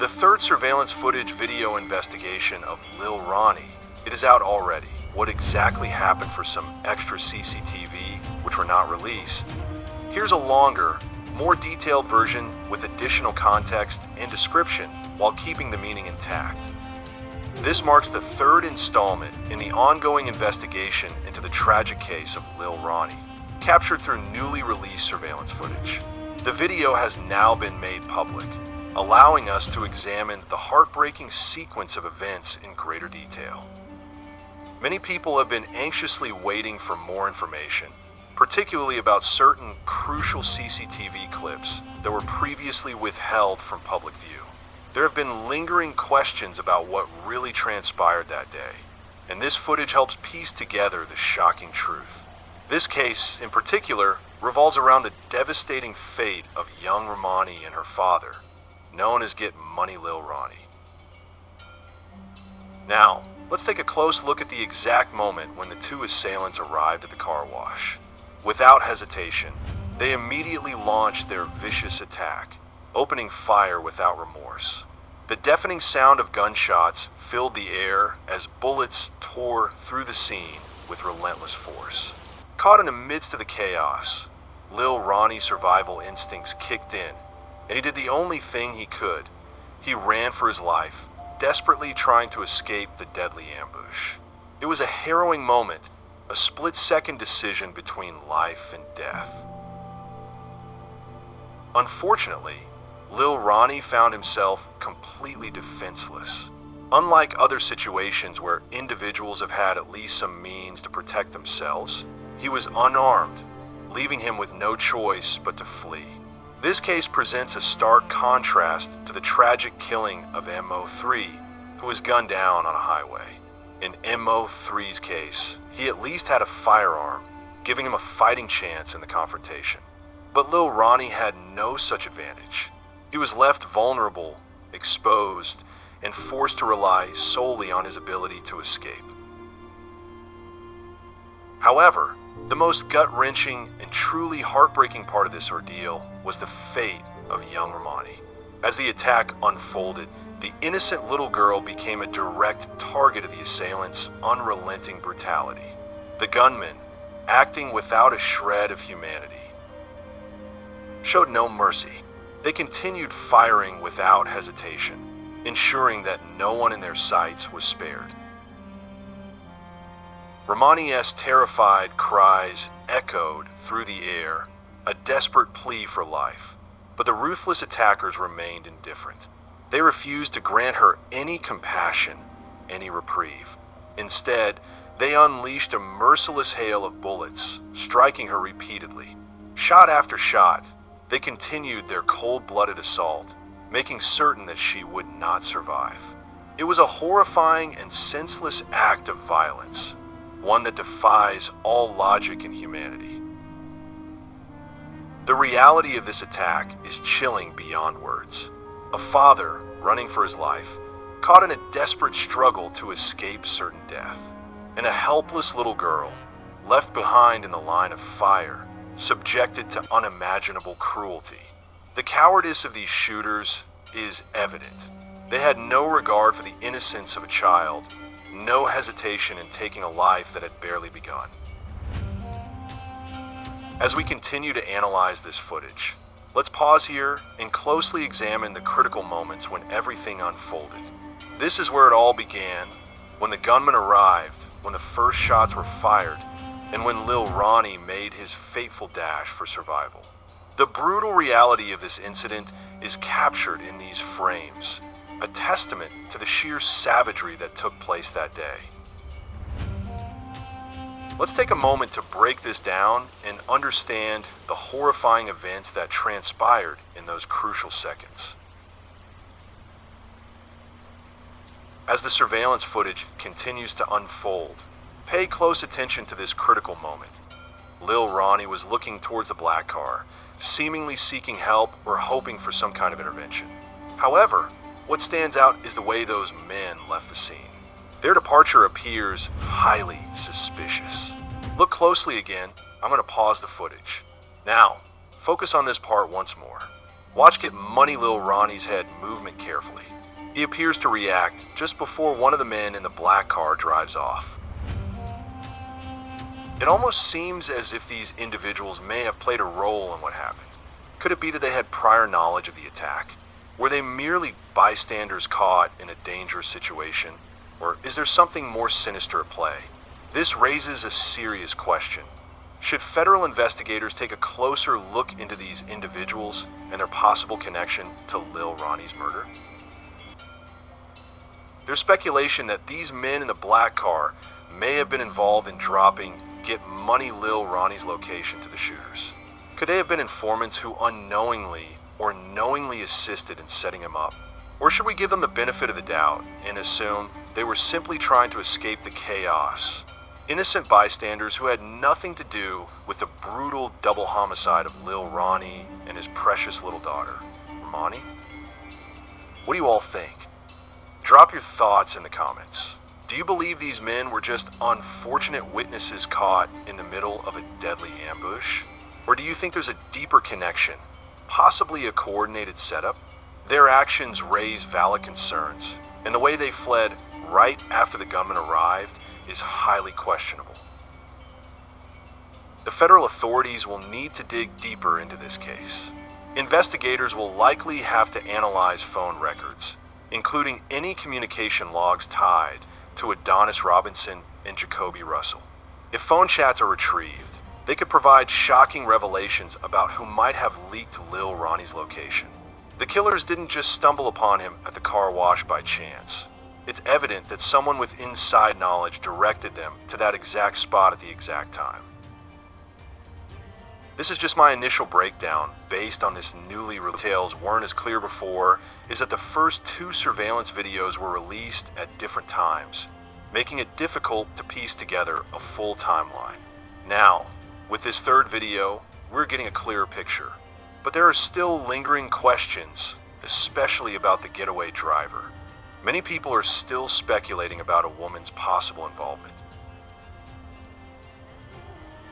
The third surveillance footage video investigation of Lil Ronnie. It is out already. What exactly happened for some extra CCTV, which were not released? Here's a longer, more detailed version with additional context and description while keeping the meaning intact. This marks the third installment in the ongoing investigation into the tragic case of Lil Ronnie, captured through newly released surveillance footage. The video has now been made public, allowing us to examine the heartbreaking sequence of events in greater detail. Many people have been anxiously waiting for more information, particularly about certain crucial CCTV clips that were previously withheld from public view. There have been lingering questions about what really transpired that day, and this footage helps piece together the shocking truth. This case, in particular, revolves around the devastating fate of young Ronnie and her father, known as Get Money Lil Ronnie. Now, let's take a close look at the exact moment when the two assailants arrived at the car wash. Without hesitation, they immediately launched their vicious attack, opening fire without remorse. The deafening sound of gunshots filled the air as bullets tore through the scene with relentless force. Caught in the midst of the chaos, Lil Ronnie's survival instincts kicked in, and he did the only thing he could. He ran for his life, desperately trying to escape the deadly ambush. It was a harrowing moment, a split-second decision between life and death. Unfortunately, Lil Ronnie found himself completely defenseless. Unlike other situations where individuals have had at least some means to protect themselves, he was unarmed, leaving him with no choice but to flee. This case presents a stark contrast to the tragic killing of F00tage, who was gunned down on a highway. In F00tage's case, he at least had a firearm, giving him a fighting chance in the confrontation. But Lil Ronnie had no such advantage. He was left vulnerable, exposed, and forced to rely solely on his ability to escape. However, the most gut-wrenching and truly heartbreaking part of this ordeal was the fate of young Ronnie. As the attack unfolded, the innocent little girl became a direct target of the assailants' unrelenting brutality. The gunmen, acting without a shred of humanity, showed no mercy. They continued firing without hesitation, ensuring that no one in their sights was spared. Ronnie's terrified cries echoed through the air, a desperate plea for life, but the ruthless attackers remained indifferent. They refused to grant her any compassion, any reprieve. Instead, they unleashed a merciless hail of bullets, striking her repeatedly. Shot after shot, they continued their cold-blooded assault, making certain that she would not survive. It was a horrifying and senseless act of violence, one that defies all logic and humanity. The reality of this attack is chilling beyond words. A father, running for his life, caught in a desperate struggle to escape certain death, and a helpless little girl, left behind in the line of fire, subjected to unimaginable cruelty. The cowardice of these shooters is evident. They had no regard for the innocence of a child, no hesitation in taking a life that had barely begun. As we continue to analyze this footage, let's pause here and closely examine the critical moments when everything unfolded. This is where it all began, when the gunman arrived, when the first shots were fired, and when Lil Ronnie made his fateful dash for survival. The brutal reality of this incident is captured in these frames, a testament to the sheer savagery that took place that day. Let's take a moment to break this down and understand the horrifying events that transpired in those crucial seconds. As the surveillance footage continues to unfold, pay close attention to this critical moment. Lil Ronnie was looking towards the black car, seemingly seeking help or hoping for some kind of intervention. However, what stands out is the way those men left the scene. Their departure appears highly suspicious. Look closely again. I'm going to pause the footage. Now, focus on this part once more. Watch Get Money Lil Ronnie's head movement carefully. He appears to react just before one of the men in the black car drives off. It almost seems as if these individuals may have played a role in what happened. Could it be that they had prior knowledge of the attack? Were they merely bystanders caught in a dangerous situation? Or is there something more sinister at play? This raises a serious question. Should federal investigators take a closer look into these individuals and their possible connection to Lil Ronnie's murder? There's speculation that these men in the black car may have been involved in dropping Get Money Lil Ronnie's location to the shooters. Could they have been informants who unknowingly or knowingly assisted in setting him up? Or should we give them the benefit of the doubt and assume they were simply trying to escape the chaos? Innocent bystanders who had nothing to do with the brutal double homicide of Lil Ronnie and his precious little daughter, Ronnie? What do you all think? Drop your thoughts in the comments. Do you believe these men were just unfortunate witnesses caught in the middle of a deadly ambush? Or do you think there's a deeper connection, possibly a coordinated setup? Their actions raise valid concerns, and the way they fled right after the gunman arrived is highly questionable. The federal authorities will need to dig deeper into this case. Investigators will likely have to analyze phone records, including any communication logs tied to Adonis Robinson and Jacoby Russell. If phone chats are retrieved, they could provide shocking revelations about who might have leaked Lil Ronnie's location. The killers didn't just stumble upon him at the car wash by chance. It's evident that someone with inside knowledge directed them to that exact spot at the exact time. This is just my initial breakdown based on this newly released. Details weren't as clear before is that the first two surveillance videos were released at different times, making it difficult to piece together a full timeline. Now, with this third video, we're getting a clearer picture, but there are still lingering questions, especially about the getaway driver. Many people are still speculating about a woman's possible involvement.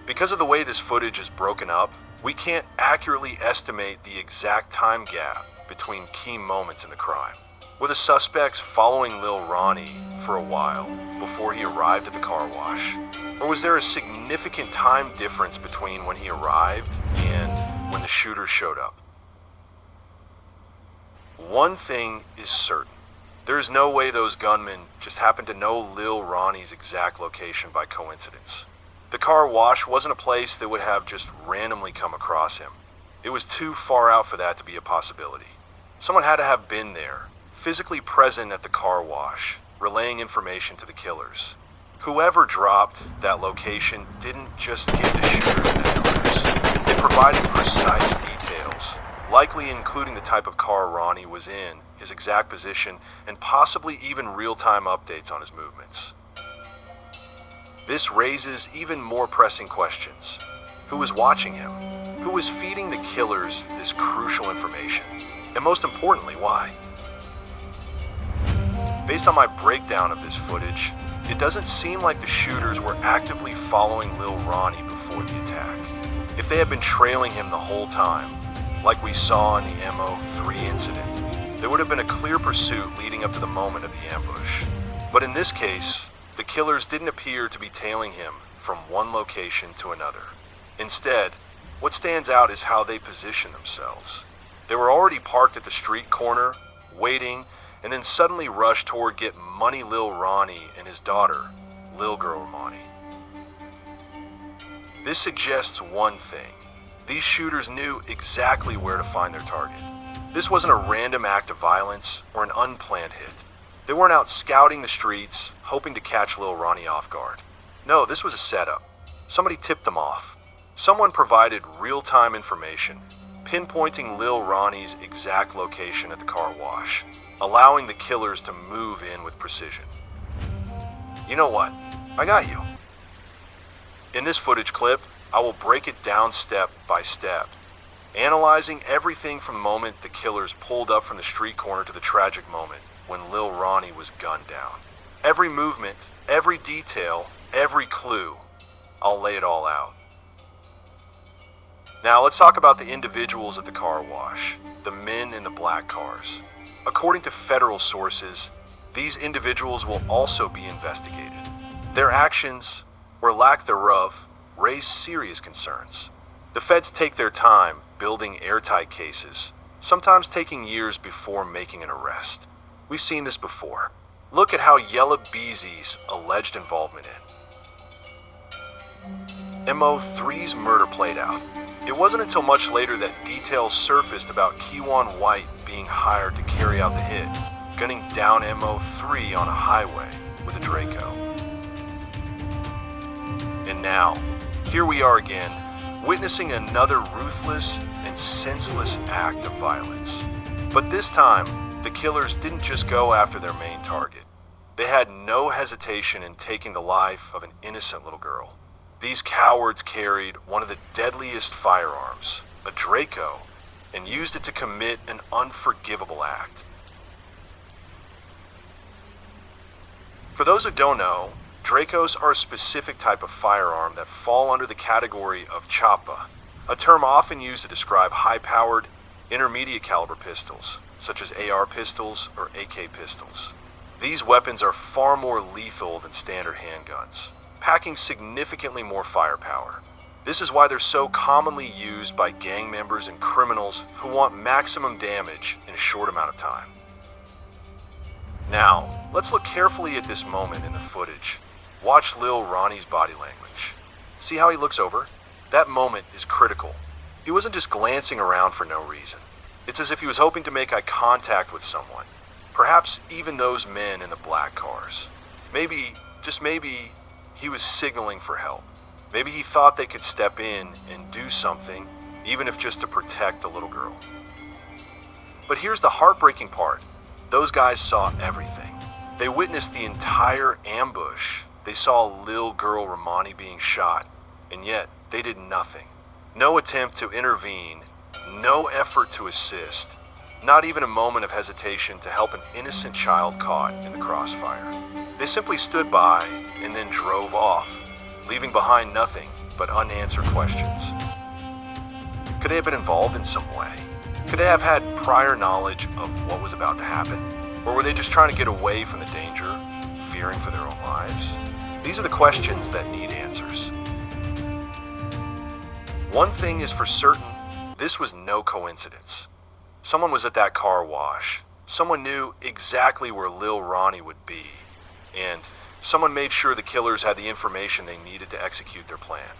Because of the way this footage is broken up, we can't accurately estimate the exact time gap between key moments in the crime. Were the suspects following Lil Ronnie for a while before he arrived at the car wash? Or was there a significant time difference between when he arrived and when the shooters showed up? One thing is certain. There is no way those gunmen just happened to know Lil Ronnie's exact location by coincidence. The car wash wasn't a place that would have just randomly come across him. It was too far out for that to be a possibility. Someone had to have been there, physically present at the car wash, relaying information to the killers. Whoever dropped that location didn't just give the shooters an address. They provided precise details, likely including the type of car Ronnie was in, his exact position, and possibly even real-time updates on his movements. This raises even more pressing questions. Who was watching him? Who was feeding the killers this crucial information? And most importantly, why? Based on my breakdown of this footage, it doesn't seem like the shooters were actively following Lil Ronnie before the attack. If they had been trailing him the whole time, like we saw in the F00tage incident, there would have been a clear pursuit leading up to the moment of the ambush. But in this case, the killers didn't appear to be tailing him from one location to another. Instead, what stands out is how they position themselves. They were already parked at the street corner, waiting, and then suddenly rushed toward Get Money Lil Ronnie and his daughter, Lil Girl Ronnie. This suggests one thing. These shooters knew exactly where to find their target. This wasn't a random act of violence or an unplanned hit. They weren't out scouting the streets, hoping to catch Lil Ronnie off guard. No, this was a setup. Somebody tipped them off. Someone provided real-time information, pinpointing Lil Ronnie's exact location at the car wash, allowing the killers to move in with precision. You know what? I got you. In this footage clip, I will break it down step by step, analyzing everything from the moment the killers pulled up from the street corner to the tragic moment when Lil Ronnie was gunned down. Every movement, every detail, every clue, I'll lay it all out. Now let's talk about the individuals at the car wash, the men in the black cars. According to federal sources, these individuals will also be investigated. Their actions, or lack thereof, raise serious concerns. The feds take their time building airtight cases, sometimes taking years before making an arrest. We've seen this before. Look at how llers's alleged involvement in F00tage's murder played out. It wasn't until much later that details surfaced about Keywan White being hired to carry out the hit, gunning down F00tage on a highway with a Draco. And now, here we are again, witnessing another ruthless and senseless act of violence. But this time, the killers didn't just go after their main target. They had no hesitation in taking the life of an innocent little girl. These cowards carried one of the deadliest firearms, a Draco, and used it to commit an unforgivable act. For those who don't know, Dracos are a specific type of firearm that fall under the category of chapa, a term often used to describe high-powered, intermediate caliber pistols, such as AR pistols or AK pistols. These weapons are far more lethal than standard handguns, packing significantly more firepower. This is why they're so commonly used by gang members and criminals who want maximum damage in a short amount of time. Now, let's look carefully at this moment in the footage. Watch Lil Ronnie's body language. See how he looks over? That moment is critical. He wasn't just glancing around for no reason. It's as if he was hoping to make eye contact with someone. Perhaps even those men in the black cars. Maybe, just maybe, he was signaling for help. Maybe he thought they could step in and do something, even if just to protect the little girl. But here's the heartbreaking part. Those guys saw everything. They witnessed the entire ambush. They saw Lil Girl Romani being shot, and yet they did nothing. No attempt to intervene, no effort to assist, not even a moment of hesitation to help an innocent child caught in the crossfire. They simply stood by and then drove off, leaving behind nothing but unanswered questions. Could they have been involved in some way? Could they have had prior knowledge of what was about to happen? Or were they just trying to get away from the danger, fearing for their own lives? These are the questions that need answers. One thing is for certain, this was no coincidence. Someone was at that car wash. Someone knew exactly where Lil Ronnie would be. And someone made sure the killers had the information they needed to execute their plan.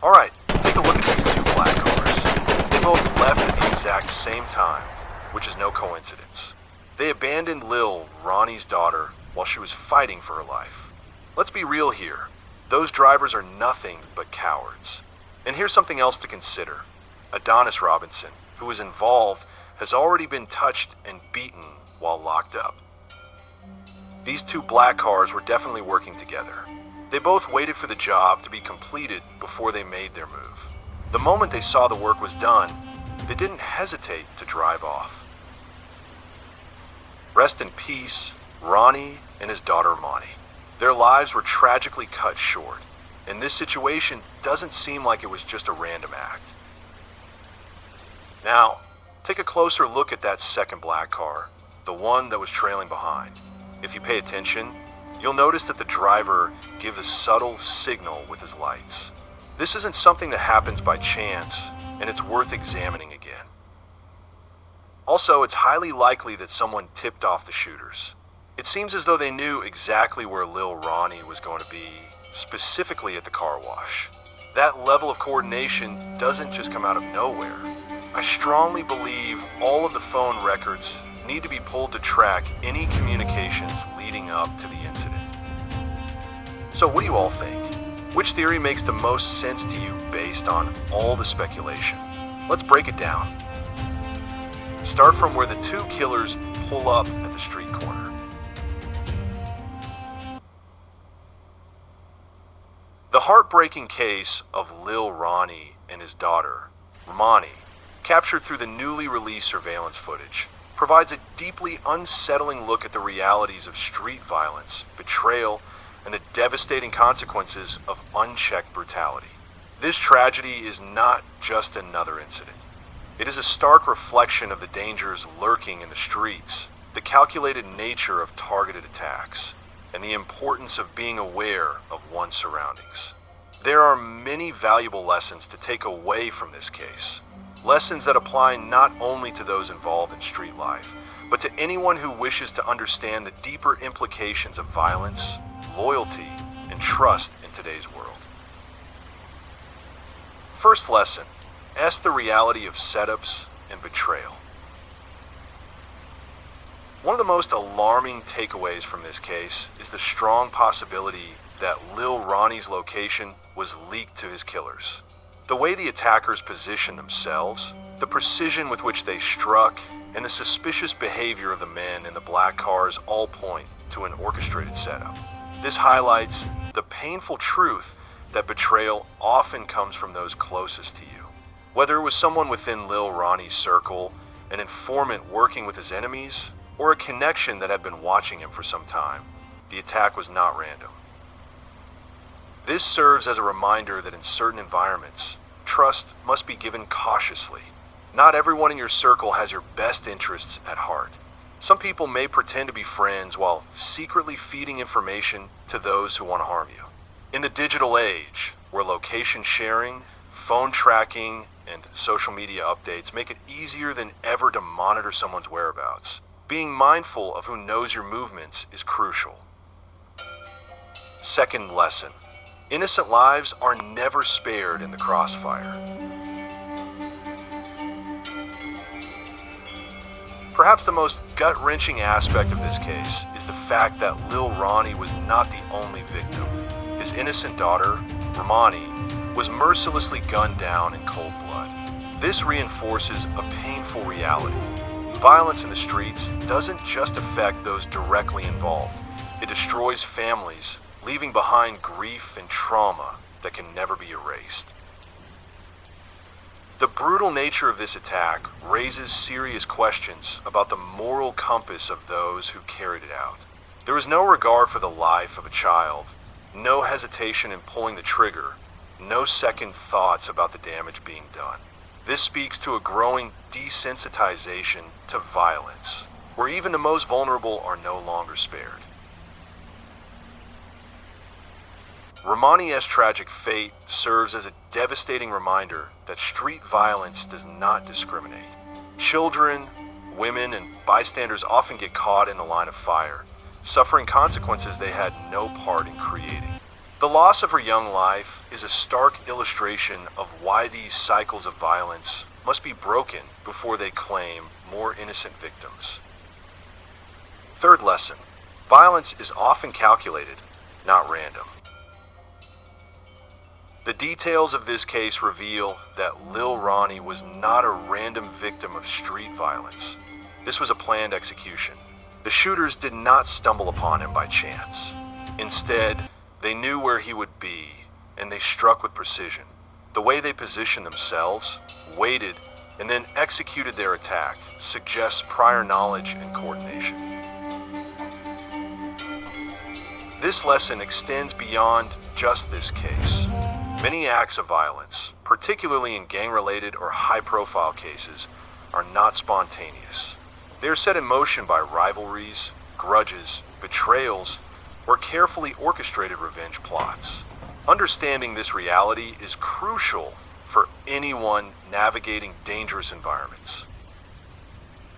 Alright, take a look at these two black cars. They both left at the exact same time, which is no coincidence. They abandoned Lil, Ronnie's daughter, while she was fighting for her life. Let's be real here. Those drivers are nothing but cowards. And here's something else to consider. Adonis Robinson, who was involved, has already been touched and beaten while locked up. These two black cars were definitely working together. They both waited for the job to be completed before they made their move. The moment they saw the work was done, they didn't hesitate to drive off. Rest in peace, Ronnie and his daughter Monty. Their lives were tragically cut short, and this situation doesn't seem like it was just a random act. Now, take a closer look at that second black car, the one that was trailing behind. If you pay attention, you'll notice that the driver gives a subtle signal with his lights. This isn't something that happens by chance, and it's worth examining again. Also, it's highly likely that someone tipped off the shooters. It seems as though they knew exactly where Lil Ronnie was going to be, specifically at the car wash. That level of coordination doesn't just come out of nowhere. I strongly believe all of the phone records need to be pulled to track any communications leading up to the incident. So what do you all think? Which theory makes the most sense to you based on all the speculation? Let's break it down. Start from where the two killers pull up at the street corner. The heartbreaking case of Lil Ronnie and his daughter, Romani, captured through the newly released surveillance footage, provides a deeply unsettling look at the realities of street violence, betrayal, and the devastating consequences of unchecked brutality. This tragedy is not just another incident. It is a stark reflection of the dangers lurking in the streets, the calculated nature of targeted attacks, and the importance of being aware of one's surroundings. There are many valuable lessons to take away from this case. Lessons that apply not only to those involved in street life, but to anyone who wishes to understand the deeper implications of violence, loyalty, and trust in today's world. First lesson, ask the reality of setups and betrayal. One of the most alarming takeaways from this case is the strong possibility that Lil Ronnie's location was leaked to his killers. The way the attackers positioned themselves, the precision with which they struck, and the suspicious behavior of the men in the black cars all point to an orchestrated setup. This highlights the painful truth that betrayal often comes from those closest to you. Whether it was someone within Lil Ronnie's circle, an informant working with his enemies, or a connection that had been watching him for some time, the attack was not random. This serves as a reminder that in certain environments, trust must be given cautiously. Not everyone in your circle has your best interests at heart. Some people may pretend to be friends while secretly feeding information to those who want to harm you. In the digital age, where location sharing, phone tracking, and social media updates make it easier than ever to monitor someone's whereabouts, being mindful of who knows your movements is crucial. Second lesson, innocent lives are never spared in the crossfire. Perhaps the most gut-wrenching aspect of this case is the fact that Lil Ronnie was not the only victim. His innocent daughter, Ronnie, was mercilessly gunned down in cold blood. This reinforces a painful reality. Violence in the streets doesn't just affect those directly involved. It destroys families, leaving behind grief and trauma that can never be erased. The brutal nature of this attack raises serious questions about the moral compass of those who carried it out. There was no regard for the life of a child, no hesitation in pulling the trigger, no second thoughts about the damage being done. This speaks to a growing desensitization to violence, where even the most vulnerable are no longer spared. Ronnie's tragic fate serves as a devastating reminder that street violence does not discriminate. Children, women, and bystanders often get caught in the line of fire, suffering consequences they had no part in creating. The loss of her young life is a stark illustration of why these cycles of violence must be broken before they claim more innocent victims. Third lesson, violence is often calculated, not random. The details of this case reveal that Lil Ronnie was not a random victim of street violence. This was a planned execution. The shooters did not stumble upon him by chance. Instead, they knew where he would be, and they struck with precision. The way they positioned themselves, waited, and then executed their attack suggests prior knowledge and coordination. This lesson extends beyond just this case. Many acts of violence, particularly in gang-related or high-profile cases, are not spontaneous. They are set in motion by rivalries, grudges, betrayals, or carefully orchestrated revenge plots. Understanding this reality is crucial for anyone navigating dangerous environments.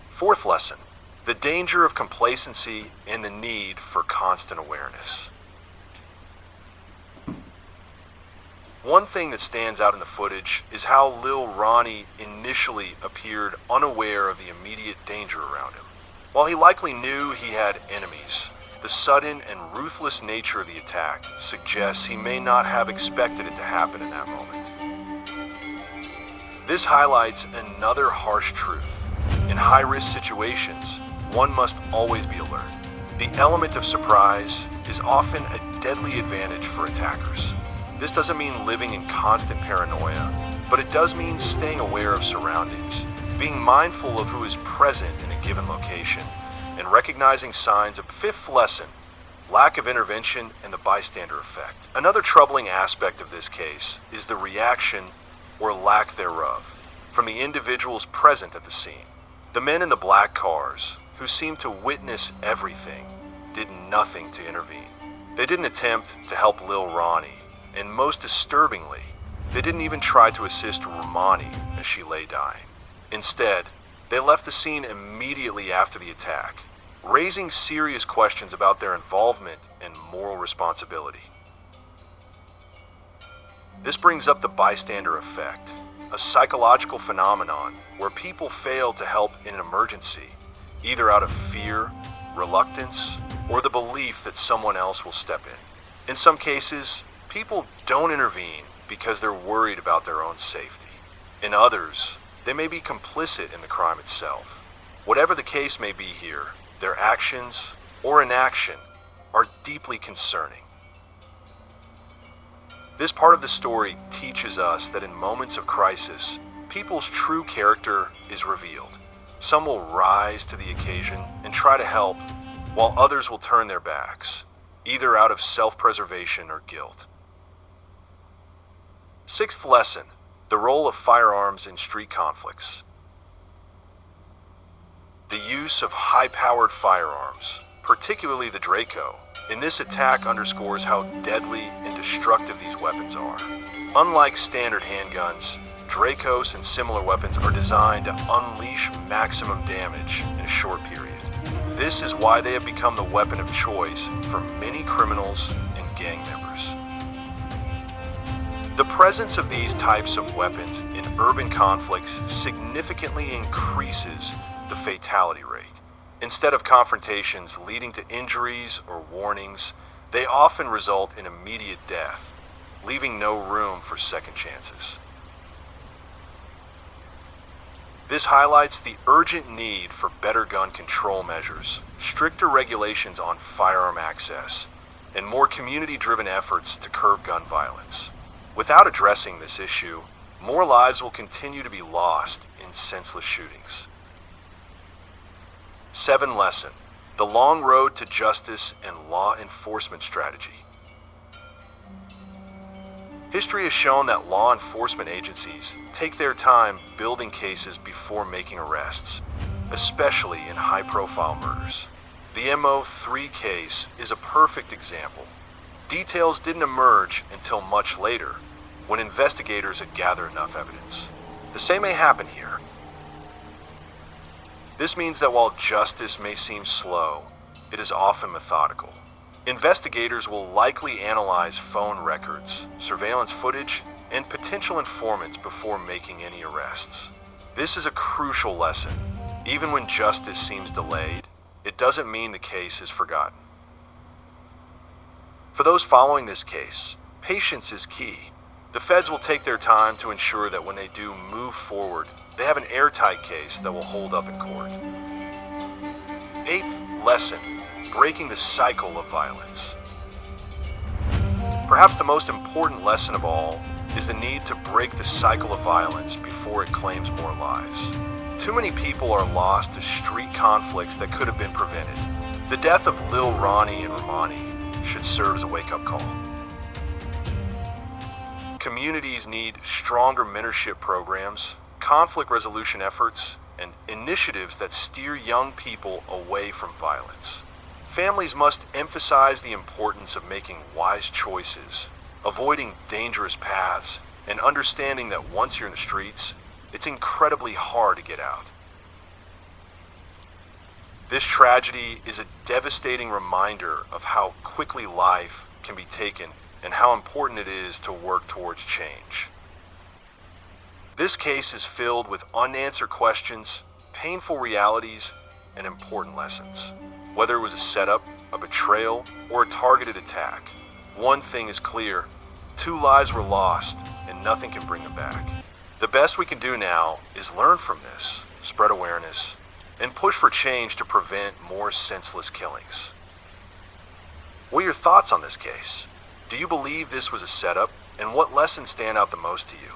Fourth lesson, the danger of complacency and the need for constant awareness. One thing that stands out in the footage is how Lil Ronnie initially appeared unaware of the immediate danger around him. While he likely knew he had enemies, the sudden and ruthless nature of the attack suggests he may not have expected it to happen in that moment. This highlights another harsh truth. In high-risk situations, one must always be alert. The element of surprise is often a deadly advantage for attackers. This doesn't mean living in constant paranoia, but it does mean staying aware of surroundings, being mindful of who is present in a given location, and recognizing signs of fifth lesson, lack of intervention, and the bystander effect. Another troubling aspect of this case is the reaction, or lack thereof, from the individuals present at the scene. The men in the black cars, who seemed to witness everything, did nothing to intervene. They didn't attempt to help Lil Ronnie, and most disturbingly, they didn't even try to assist Romani as she lay dying. Instead, they left the scene immediately after the attack, raising serious questions about their involvement and moral responsibility. This brings up the bystander effect, a psychological phenomenon where people fail to help in an emergency, either out of fear, reluctance, or the belief that someone else will step in. In some cases, people don't intervene because they're worried about their own safety. In others, they may be complicit in the crime itself. Whatever the case may be here, their actions or inaction are deeply concerning. This part of the story teaches us that in moments of crisis, people's true character is revealed. Some will rise to the occasion and try to help, while others will turn their backs, either out of self-preservation or guilt. Sixth lesson, the role of firearms in street conflicts. The use of high-powered firearms, particularly the Draco, in this attack underscores how deadly and destructive these weapons are. Unlike standard handguns, Dracos and similar weapons are designed to unleash maximum damage in a short period. This is why they have become the weapon of choice for many criminals and gang members. The presence of these types of weapons in urban conflicts significantly increases the fatality rate. Instead of confrontations leading to injuries or warnings, they often result in immediate death, leaving no room for second chances. This highlights the urgent need for better gun control measures, stricter regulations on firearm access, and more community-driven efforts to curb gun violence. Without addressing this issue, more lives will continue to be lost in senseless shootings. 7th lesson, the long road to justice and law enforcement strategy. History has shown that law enforcement agencies take their time building cases before making arrests, especially in high-profile murders. The F00tage case is a perfect example. Details didn't emerge until much later, when investigators had gathered enough evidence. The same may happen here. This means that while justice may seem slow, it is often methodical. Investigators will likely analyze phone records, surveillance footage, and potential informants before making any arrests. This is a crucial lesson. Even when justice seems delayed, it doesn't mean the case is forgotten. For those following this case, patience is key. The feds will take their time to ensure that when they do move forward, they have an airtight case that will hold up in court. 8th lesson, breaking the cycle of violence. Perhaps the most important lesson of all is the need to break the cycle of violence before it claims more lives. Too many people are lost to street conflicts that could have been prevented. The death of Lil Ronnie and Romani should serve as a wake-up call. Communities need stronger mentorship programs, conflict resolution efforts, and initiatives that steer young people away from violence. Families must emphasize the importance of making wise choices, avoiding dangerous paths, and understanding that once you're in the streets, it's incredibly hard to get out. This tragedy is a devastating reminder of how quickly life can be taken and how important it is to work towards change. This case is filled with unanswered questions, painful realities, and important lessons. Whether it was a setup, a betrayal, or a targeted attack, one thing is clear: 2 lives were lost, and nothing can bring them back. The best we can do now is learn from this, spread awareness, and push for change to prevent more senseless killings. What are your thoughts on this case? Do you believe this was a setup, and what lessons stand out the most to you?